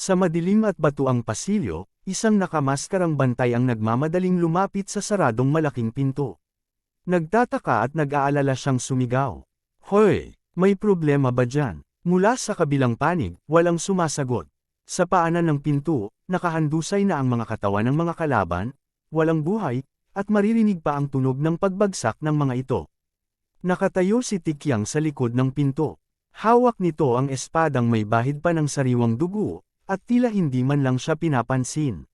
Sa madilim at batuang pasilyo, isang nakamaskarang bantay ang nagmamadaling lumapit sa saradong malaking pinto. Nagtataka at nag-aalala siyang sumigaw. "Hoy, may problema ba dyan?" Mula sa kabilang panig, walang sumasagot. Sa paanan ng pinto, nakahandusay na ang mga katawan ng mga kalaban, walang buhay, at maririnig pa ang tunog ng pagbagsak ng mga ito. Nakatayo si Tikyang sa likod ng pinto. Hawak nito ang espadang may bahid pa ng sariwang dugo, at tila hindi man lang siya pinapansin.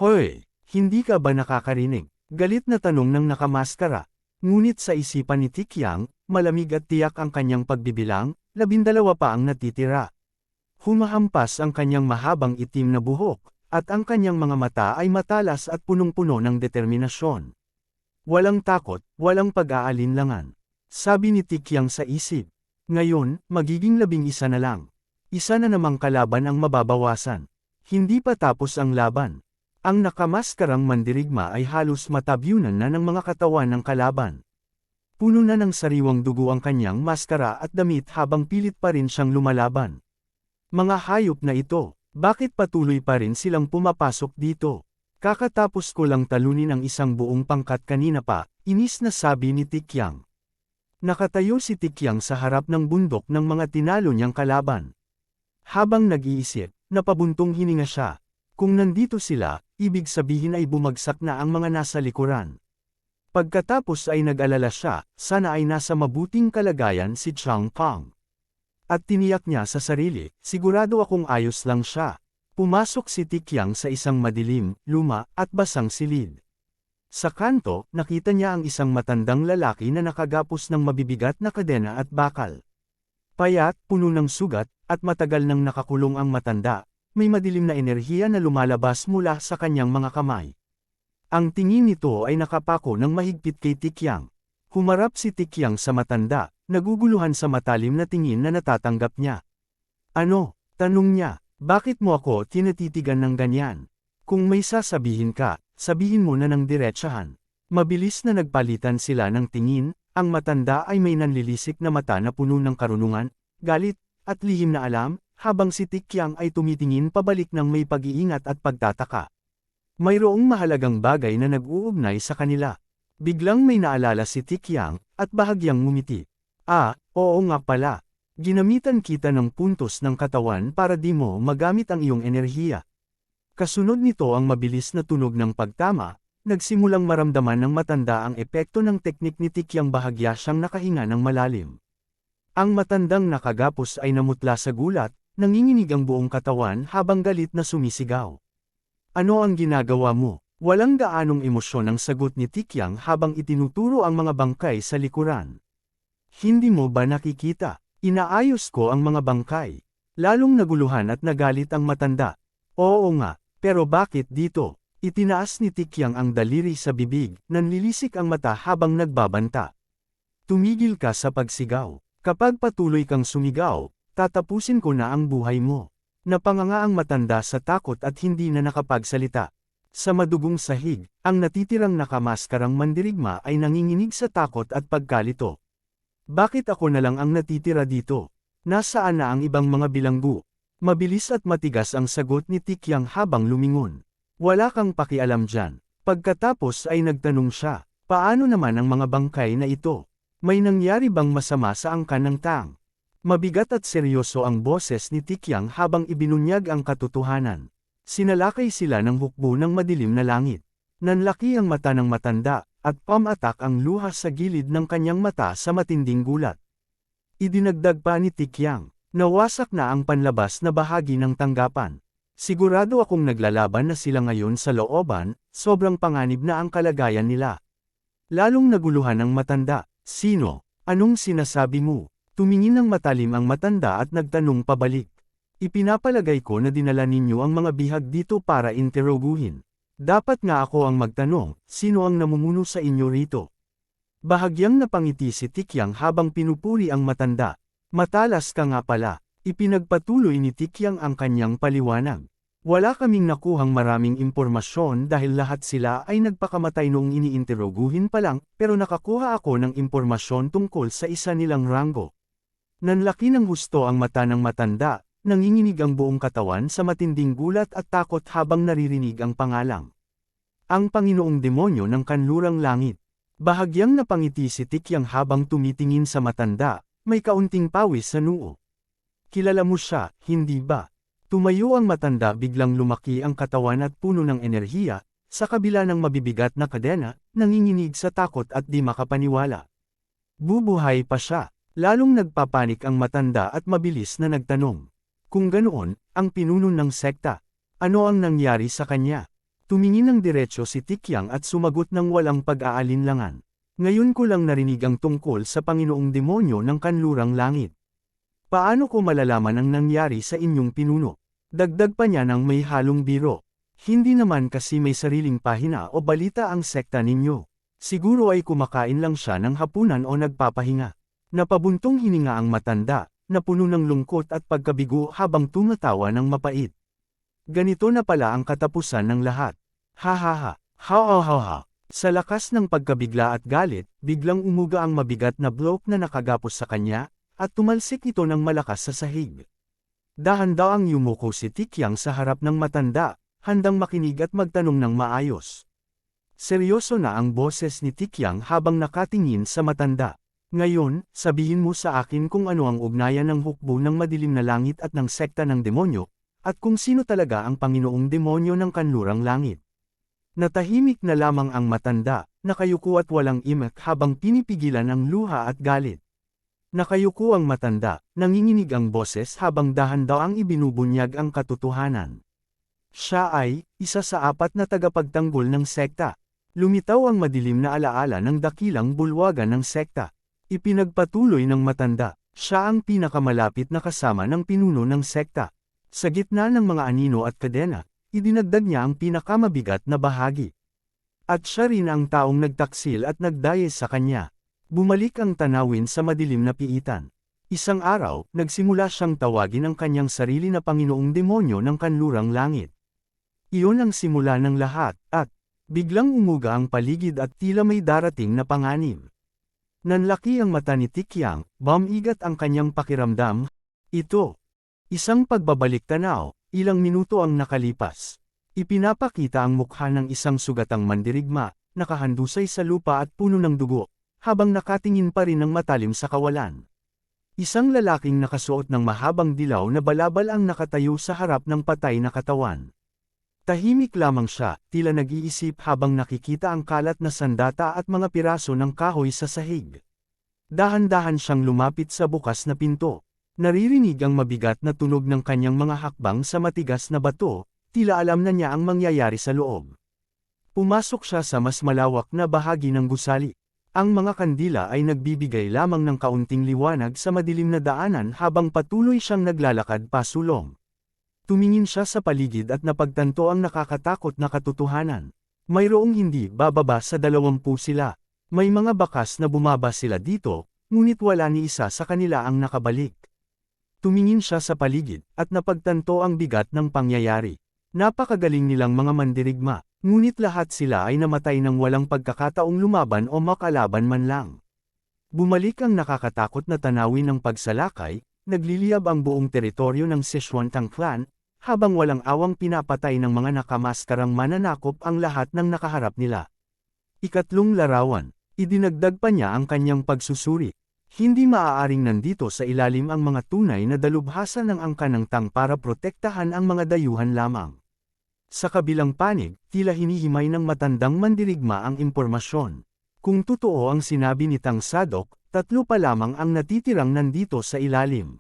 "Hoy, hindi ka ba nakakarinig?" Galit na tanong ng nakamaskara. Ngunit sa isipan ni Tikyang, malamig at tiyak ang kanyang pagbibilang, 12 pa ang natitira. Humahampas ang kanyang mahabang itim na buhok, at ang kanyang mga mata ay matalas at punong-puno ng determinasyon. Walang takot, walang pag-aalinlangan. Sabi ni Tikyang sa isip. Ngayon, magiging 11 na lang. Isa na namang kalaban ang mababawasan. Hindi pa tapos ang laban. Ang nakamaskarang mandirigma ay halos matabyunan na ng mga katawan ng kalaban. Puno na ng sariwang dugo ang kanyang maskara at damit habang pilit pa rin siyang lumalaban. Mga hayop na ito, bakit patuloy pa rin silang pumapasok dito? Kakatapos ko lang talunin ang isang buong pangkat kanina pa, inis na sabi ni Tikyang. Nakatayo si Tikyang sa harap ng bundok ng mga tinalo niyang kalaban. Habang nag-iisip, napabuntong hininga siya. Kung nandito sila, ibig sabihin ay bumagsak na ang mga nasa likuran. Pagkatapos ay nag-alala siya, sana ay nasa mabuting kalagayan si Chang Pang. At tiniyak niya sa sarili, sigurado akong ayos lang siya. Pumasok si Tikyang sa isang madilim, luma, at basang silid. Sa kanto, nakita niya ang isang matandang lalaki na nakagapos ng mabibigat na kadena at bakal. Payat, puno ng sugat, at matagal nang nakakulong ang matanda, may madilim na enerhiya na lumalabas mula sa kanyang mga kamay. Ang tingin nito ay nakapako ng mahigpit kay Tikyang. Humarap si Tikyang sa matanda, naguguluhan sa matalim na tingin na natatanggap niya. "Ano?" tanong niya, "bakit mo ako tinatitigan ng ganyan? Kung may sasabihin ka, sabihin mo na ng diretsahan." Mabilis na nagpalitan sila ng tingin, ang matanda ay may nanlilisik na mata na puno ng karunungan, galit, at lihim na alam, habang si Tikyang ay tumitingin pabalik ng may pag-iingat at pagtataka. Mayroong mahalagang bagay na nag-uugnay sa kanila. Biglang may naalala si Tikyang, at bahagyang ngumiti. Oo nga pala. Ginamitan kita ng puntos ng katawan para di mo magamit ang iyong enerhiya. Kasunod nito ang mabilis na tunog ng pagtama, nagsimulang maramdaman ng matanda ang epekto ng teknik ni Tikyang, bahagya siyang nakahinga ng malalim. Ang matandang nakagapos ay namutla sa gulat, nanginginig ang buong katawan habang galit na sumisigaw. "Ano ang ginagawa mo?" Walang gaanong emosyon ang sagot ni Tikyang habang itinuturo ang mga bangkay sa likuran. "Hindi mo ba nakikita? Inaayos ko ang mga bangkay." Lalong naguluhan at nagalit ang matanda. "Oo nga, pero bakit dito?" Itinaas ni Tikyang ang daliri sa bibig, nanlilisik ang mata habang nagbabanta. "Tumigil ka sa pagsigaw. Kapag patuloy kang sumigaw, tatapusin ko na ang buhay mo." Napanganga ang matanda sa takot at hindi na nakapagsalita. Sa madugong sahig, ang natitirang nakamaskarang mandirigma ay nanginginig sa takot at pagkalito. "Bakit ako na lang ang natitira dito? Nasaan na ang ibang mga bilanggo?" Mabilis at matigas ang sagot ni Tikyang habang lumingon. "Wala kang pakialam dyan." Pagkatapos ay nagtanong siya, "Paano naman ang mga bangkay na ito? May nangyari bang masama sa angkan ng Tang?" Mabigat at seryoso ang boses ni Tikyang habang ibinunyag ang katotohanan. Sinalakay sila ng hukbo ng madilim na langit. Nanlaki ang mata ng matanda, at pamatak ang luha sa gilid ng kanyang mata sa matinding gulat. Idinagdag pa ni Tikyang, "Nawasak na ang panlabas na bahagi ng tanggapan. Sigurado akong naglalaban na sila ngayon sa looban, sobrang panganib na ang kalagayan nila." Lalong naguluhan ang matanda, "Sino? Anong sinasabi mo?" Tumingin ng matalim ang matanda at nagtanong pabalik. "Ipinapalagay ko na dinala ninyo ang mga bihag dito para interoguhin. Dapat nga ako ang magtanong, sino ang namumuno sa inyo rito?" Bahagyang napangiti si Tikyang habang pinupuri ang matanda. "Matalas ka nga pala." Ipinagpatuloy ni Tikyang ang kanyang paliwanag. "Wala kaming nakuhang maraming impormasyon dahil lahat sila ay nagpakamatay noong iniinteroguhin pa lang, pero nakakuha ako ng impormasyon tungkol sa isa nilang ranggo." Nanlaki ng husto ang mata ng matanda, nanginginig ang buong katawan sa matinding gulat at takot habang naririnig ang pangalang. Ang Panginoong Demonyo ng Kanlurang Langit. Bahagyang napangiti si Tikyang habang tumitingin sa matanda, may kaunting pawis sa noo. Kilala mo siya, hindi ba? Tumayo ang matanda, biglang lumaki ang katawan at puno ng enerhiya, sa kabila ng mabibigat na kadena, nanginginig sa takot at di makapaniwala. Bubuhay pa siya. Lalong nagpapanik ang matanda at mabilis na nagtanong. Kung ganoon, ang pinuno ng sekta, ano ang nangyari sa kanya? Tumingin ng diretsyo si Tikyang at sumagot ng walang pag-aalinlangan. Ngayon ko lang narinig ang tungkol sa Panginoong Demonyo ng Kanlurang Langit. Paano ko malalaman ang nangyari sa inyong pinuno? Dagdag pa niya ng may halong biro. Hindi naman kasi may sariling pahina o balita ang sekta ninyo. Siguro ay kumakain lang siya ng hapunan o nagpapahinga. Napabuntong hininga ang matanda, na puno ng lungkot at pagkabigo habang tumatawa ng mapait. Ganito na pala ang katapusan ng lahat. Ha ha ha, ha ha ha ha. Sa lakas ng pagkabigla at galit, biglang umuga ang mabigat na bloke na nakagapos sa kanya, at tumalsik ito ng malakas sa sahig. Dahan-daang yumuko si Tikyang sa harap ng matanda, handang makinig at magtanong ng maayos. Seryoso na ang boses ni Tikyang habang nakatingin sa matanda. Ngayon, sabihin mo sa akin kung ano ang ugnayan ng hukbo ng madilim na langit at ng sekta ng demonyo, at kung sino talaga ang Panginoong Demonyo ng Kanlurang Langit. Natahimik na lamang ang matanda, nakayuko at walang imak habang pinipigilan ang luha at galit. Nakayuko ang matanda, nanginginig ang boses habang dahan-daang ibinubunyag ang katotohanan. Siya ay isa sa 4 na tagapagtanggol ng sekta. Lumitaw ang madilim na alaala ng dakilang bulwagan ng sekta. Ipinagpatuloy ng matanda, siya ang pinakamalapit na kasama ng pinuno ng sekta. Sa gitna ng mga anino at kadena, idinagdag niya ang pinakamabigat na bahagi. At siya rin ang taong nagtaksil at nagdaye sa kanya. Bumalik ang tanawin sa madilim na piitan. Isang araw, nagsimula siyang tawagin ang kanyang sarili na Panginoong Demonyo ng Kanlurang Langit. Iyon ang simula ng lahat, at biglang umuga ang paligid at tila may darating na panganib. Nanlaki ang mata ni Tikyang, bumigat ang kanyang pakiramdam. Ito. Isang pagbabalik tanaw, ilang minuto ang nakalipas. Ipinapakita ang mukha ng isang sugatang mandirigma, nakahandusay sa lupa at puno ng dugo, habang nakatingin pa rin ng matalim sa kawalan. Isang lalaking nakasuot ng mahabang dilaw na balabal ang nakatayo sa harap ng patay na katawan. Tahimik lamang siya, tila nag-iisip habang nakikita ang kalat na sandata at mga piraso ng kahoy sa sahig. Dahan-dahan siyang lumapit sa bukas na pinto. Naririnig ang mabigat na tunog ng kanyang mga hakbang sa matigas na bato, tila alam na niya ang mangyayari sa loob. Pumasok siya sa mas malawak na bahagi ng gusali. Ang mga kandila ay nagbibigay lamang ng kaunting liwanag sa madilim na daanan habang patuloy siyang naglalakad pasulong. Tumingin siya sa paligid at napagtanto ang nakakatakot na katotohanan. Mayroong hindi bababa sa 20 sila. May mga bakas na bumaba sila dito, ngunit wala ni isa sa kanila ang nakabalik. Tumingin siya sa paligid, at napagtanto ang bigat ng pangyayari. Napakagaling nilang mga mandirigma, ngunit lahat sila ay namatay ng walang pagkakataong lumaban o makalaban man lang. Bumalik ang nakakatakot na tanawin ng pagsalakay, nagliliyab ang buong teritoryo ng Sichuantang clan, habang walang awang pinapatay ng mga nakamaskarang mananakop ang lahat ng nakaharap nila. Ikatlong larawan, idinagdag pa niya ang kanyang pagsusuri. Hindi maaaring nandito sa ilalim ang mga tunay na dalubhasa ng angka ng tang para protektahan ang mga dayuhan lamang. Sa kabilang panig, tila hinihimay ng matandang mandirigma ang impormasyon. Kung totoo ang sinabi ni Tang Sadok, 3 pa lamang ang natitirang nandito sa ilalim.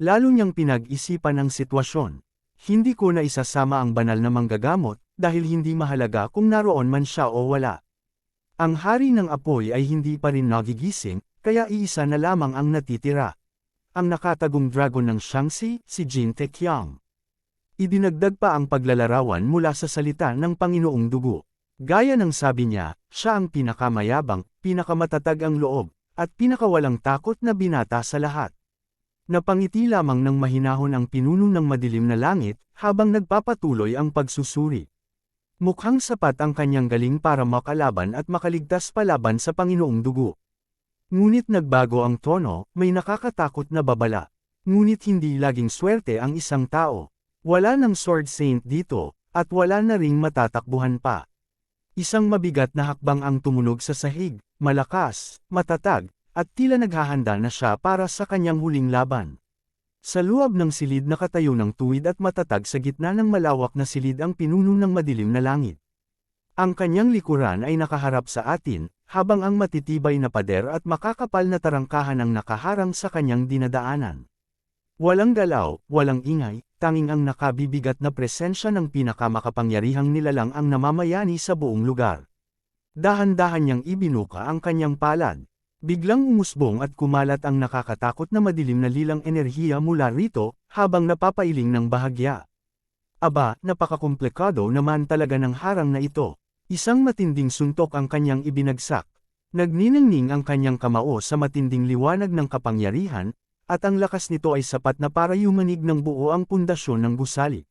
Lalo niyang pinag-isipan ang sitwasyon. Hindi ko na isasama ang banal na manggagamot, dahil hindi mahalaga kung naroon man siya o wala. Ang hari ng apoy ay hindi pa rin nagigising, kaya iisa na lamang ang natitira. Ang nakatagong dragon ng Shaanxi, si Jin Taekyang. Idinagdag pa ang paglalarawan mula sa salita ng Panginoong Dugo. Gaya ng sabi niya, siya ang pinakamayabang, pinakamatatag ang loob, at pinakawalang takot na binata sa lahat. Napangiti lamang ng mahinahon ang pinuno ng madilim na langit, habang nagpapatuloy ang pagsusuri. Mukhang sapat ang kanyang galing para makalaban at makaligtas palaban sa Panginoong Dugo. Ngunit nagbago ang tono, may nakakatakot na babala. Ngunit hindi laging swerte ang isang tao. Wala ng Sword Saint dito, at wala na ring matatakbuhan pa. Isang mabigat na hakbang ang tumunog sa sahig, malakas, matatag, at tila naghahanda na siya para sa kanyang huling laban. Sa luwab ng silid nakatayo ng tuwid at matatag sa gitna ng malawak na silid ang pinuno ng madilim na langit. Ang kanyang likuran ay nakaharap sa atin, habang ang matitibay na pader at makakapal na tarangkahan ang nakaharang sa kanyang dinadaanan. Walang galaw, walang ingay, tanging ang nakabibigat na presensya ng pinakamakapangyarihang nilalang ang namamayani sa buong lugar. Dahan-dahan niyang ibinuka ang kanyang palad. Biglang umusbong at kumalat ang nakakatakot na madilim na lilang enerhiya mula rito, habang napapailing ng bahagya. Aba, napakakomplikado naman talaga ng harang na ito. Isang matinding suntok ang kanyang ibinagsak. Nagniningning ang kanyang kamao sa matinding liwanag ng kapangyarihan, at ang lakas nito ay sapat na para yumanig ng buo ang pundasyon ng gusali.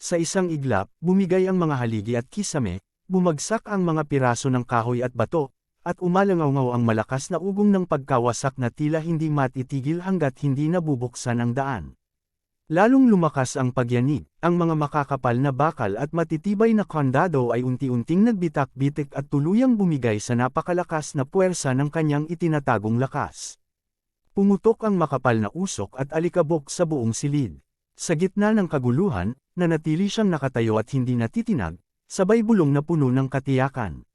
Sa isang iglap, bumigay ang mga haligi at kisame, bumagsak ang mga piraso ng kahoy at bato, at umalangaw ang malakas na ugong ng pagkawasak na tila hindi matitigil hanggat hindi nabubuksan ang daan. Lalong lumakas ang pagyanig, ang mga makakapal na bakal at matitibay na kandado ay unti-unting nagbitak-bitik at tuluyang bumigay sa napakalakas na puwersa ng kanyang itinatagong lakas. Pumutok ang makapal na usok at alikabok sa buong silid. Sa gitna ng kaguluhan, nanatili siyang nakatayo at hindi natitinag, sabay bulong na puno ng katiyakan.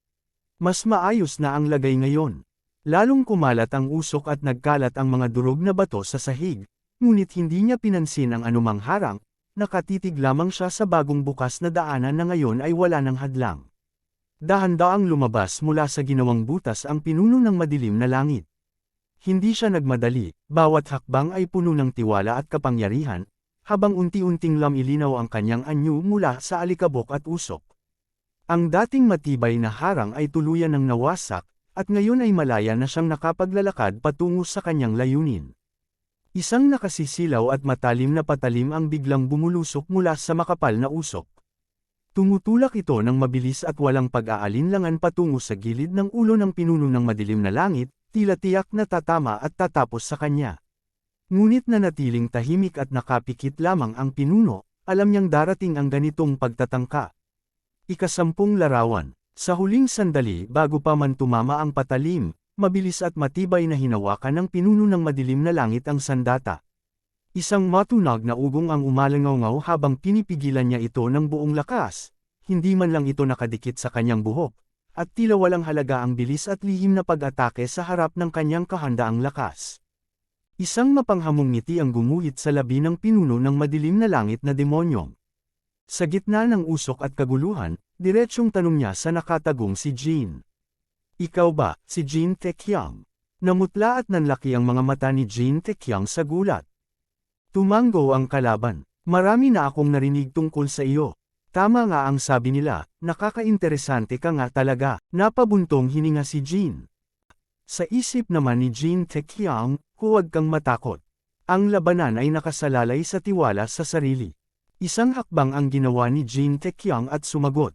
Mas maayos na ang lagay ngayon. Lalong kumalat ang usok at nagkalat ang mga durog na bato sa sahig, ngunit hindi niya pinansin ang anumang harang, nakatitig lamang siya sa bagong bukas na daanan na ngayon ay wala ng hadlang. Dahan-daang lumabas mula sa ginawang butas ang pinuno ng madilim na langit. Hindi siya nagmadali, bawat hakbang ay puno ng tiwala at kapangyarihan, habang unti-unting lamilinaw ang kanyang anyo mula sa alikabok at usok. Ang dating matibay na harang ay tuluyan ng nawasak, at ngayon ay malaya na siyang nakapaglalakad patungo sa kanyang layunin. Isang nakasisilaw at matalim na patalim ang biglang bumulusok mula sa makapal na usok. Tumutulak ito ng mabilis at walang pag-aalinlangan patungo sa gilid ng ulo ng pinuno ng madilim na langit, tila tiyak na tatama at tatapos sa kanya. Ngunit nanatiling tahimik at nakapikit lamang ang pinuno, alam niyang darating ang ganitong pagtatangka. Ika-10 larawan. Sa huling sandali bago pa man tumama ang patalim, mabilis at matibay na hinawakan ng pinuno ng madilim na langit ang sandata. Isang matunog na ugong ang umalangaw habang pinipigilan niya ito ng buong lakas, hindi man lang ito nakadikit sa kanyang buhok, at tila walang halaga ang bilis at lihim na pag-atake sa harap ng kanyang kahandaang lakas. Isang mapanghamong ngiti ang gumuhit sa labi ng pinuno ng madilim na langit na demonyong. Sa gitna ng usok at kaguluhan, diretsyong tanong niya sa nakatagong si Jin. Ikaw ba, si Jin Taekyang? Namutla at nanlaki ang mga mata ni Jin Taekyang sa gulat. Tumanggo ang kalaban. Marami na akong narinig tungkol sa iyo. Tama nga ang sabi nila, nakakainteresante ka nga talaga. Napabuntong hininga si Jin. Sa isip naman ni Jin Taekyang, huwag kang matakot. Ang labanan ay nakasalalay sa tiwala sa sarili. Isang hakbang ang ginawa ni Jin Taekyang at sumagot.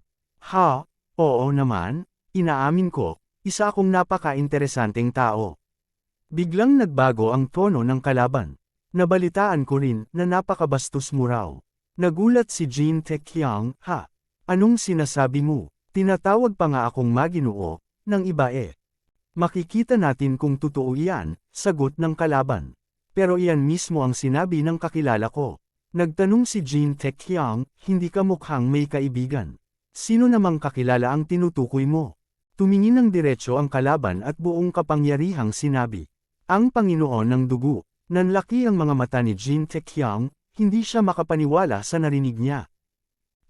Ha, oo naman, inaamin ko, isa akong napaka-interesanteng tao. Biglang nagbago ang tono ng kalaban. Nabalitaan ko rin na napakabastos mo raw. Nagulat si Jin Taekyang, ha? Anong sinasabi mo? Tinatawag pa nga akong maginoo, ng iba eh. Makikita natin kung totoo iyan, sagot ng kalaban. Pero iyan mismo ang sinabi ng kakilala ko. Nagtanong si Jin Taekyang, hindi ka mukhang may kaibigan. Sino namang kakilala ang tinutukoy mo? Tumingin ng diretsyo ang kalaban at buong kapangyarihang sinabi. Ang Panginoon ng Dugo. Nanlaki ang mga mata ni Jin Taekyang, hindi siya makapaniwala sa narinig niya.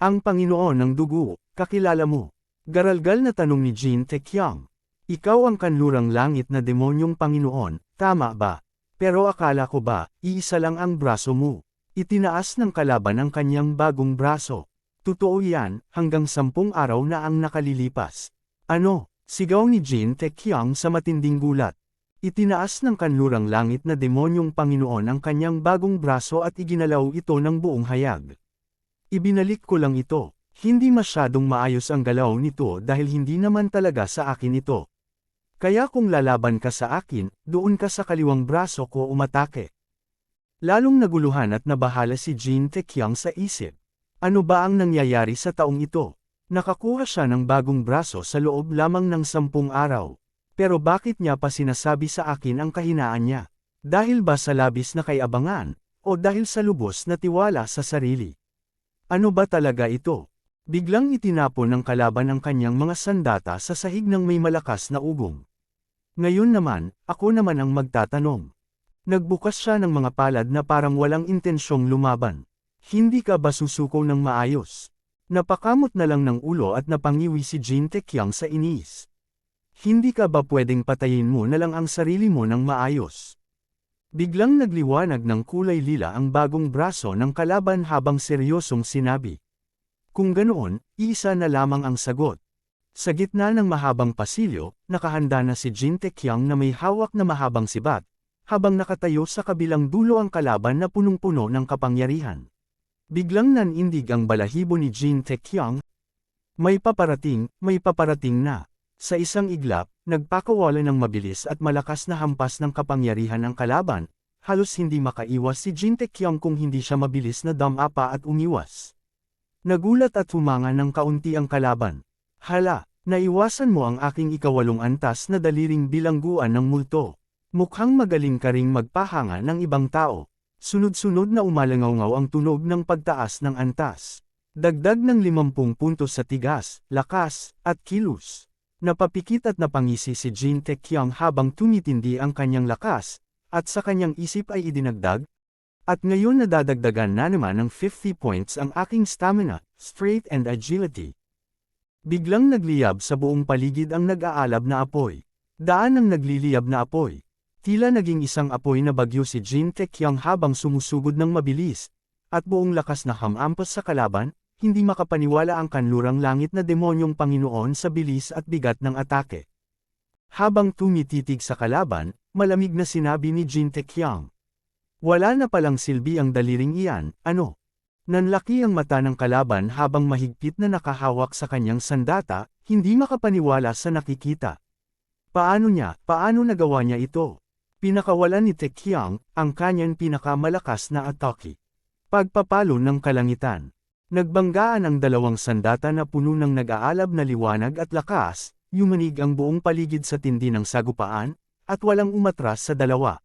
Ang Panginoon ng Dugo, kakilala mo? Garalgal na tanong ni Jin Taekyang. Ikaw ang kanlurang langit na demonyong Panginoon, tama ba? Pero akala ko ba, iisa lang ang braso mo? Itinaas ng kalaban ang kanyang bagong braso. Totoo yan, hanggang 10 araw na ang nakalilipas. Ano? Sigaw ni Jin Taekyang sa matinding gulat. Itinaas ng kanlurang langit na demonyong Panginoon ang kanyang bagong braso at iginalaw ito ng buong hayag. Ibinalik ko lang ito. Hindi masyadong maayos ang galaw nito dahil hindi naman talaga sa akin ito. Kaya kung lalaban ka sa akin, doon ka sa kaliwang braso ko umatake. Lalong naguluhan at nabahala si Jin Taekyang sa isip. Ano ba ang nangyayari sa taong ito? Nakakuha siya ng bagong braso sa loob lamang ng 10 araw. Pero bakit niya pa sinasabi sa akin ang kahinaan niya? Dahil ba sa labis na kayabangan, o dahil sa lubos na tiwala sa sarili? Ano ba talaga ito? Biglang itinapon ng kalaban ang kanyang mga sandata sa sahig ng may malakas na ugong. Ngayon naman, ako naman ang magtatanong. Nagbukas siya ng mga palad na parang walang intensyong lumaban. Hindi ka ba susuko ng maayos? Napakamot na lang ng ulo at napangiwi si Jin Taekyang sa inis. Hindi ka ba pwedeng patayin mo na lang ang sarili mo ng maayos? Biglang nagliwanag ng kulay lila ang bagong braso ng kalaban habang seryosong sinabi. Kung ganoon, isa na lamang ang sagot. Sa gitna ng mahabang pasilyo, nakahanda na si Jin Taekyang na may hawak na mahabang sibat, habang nakatayo sa kabilang dulo ang kalaban na punong-puno ng kapangyarihan. Biglang nanindig ang balahibo ni Jin Taekyang. May paparating na. Sa isang iglap, nagpakawala ng mabilis at malakas na hampas ng kapangyarihan ang kalaban, halos hindi makaiwas si Jin Taekyang kung hindi siya mabilis na damapa at umiwas. Nagulat at humanga ng kaunti ang kalaban. Hala, naiwasan mo ang aking ikawalong antas na daliring bilangguan ng multo. Mukhang magaling ka ring magpahanga ng ibang tao. Sunod-sunod na umalangaw ang tunog ng pagtaas ng antas. Dagdag ng 50 puntos sa tigas, lakas, at kilos. Napapikit at napangisi si Jin Taekyang habang tumitindi ang kanyang lakas, at sa kanyang isip ay idinagdag. At ngayon nadadagdagan na naman ng 50 points ang aking stamina, strength and agility. Biglang nagliyab sa buong paligid ang nag-aalab na apoy. Daan ang nagliliyab na apoy. Tila naging isang apoy na bagyo si Jin Taekyang habang sumusugod ng mabilis, at buong lakas na hamampas sa kalaban, hindi makapaniwala ang kanlurang langit na demonyong Panginoon sa bilis at bigat ng atake. Habang tumititig sa kalaban, malamig na sinabi ni Jin Taekyang. Wala na palang silbi ang daliring iyan, ano? Nanlaki ang mata ng kalaban habang mahigpit na nakahawak sa kanyang sandata, hindi makapaniwala sa nakikita. Paano nagawa niya ito? Pinakawalan ni Taekyang, ang kanyang pinakamalakas na atake. Pagpapalo ng kalangitan. Nagbanggaan ang dalawang sandata na puno ng nag-aalab na liwanag at lakas, yumanig ang buong paligid sa tindi ng sagupaan, at walang umatras sa dalawa.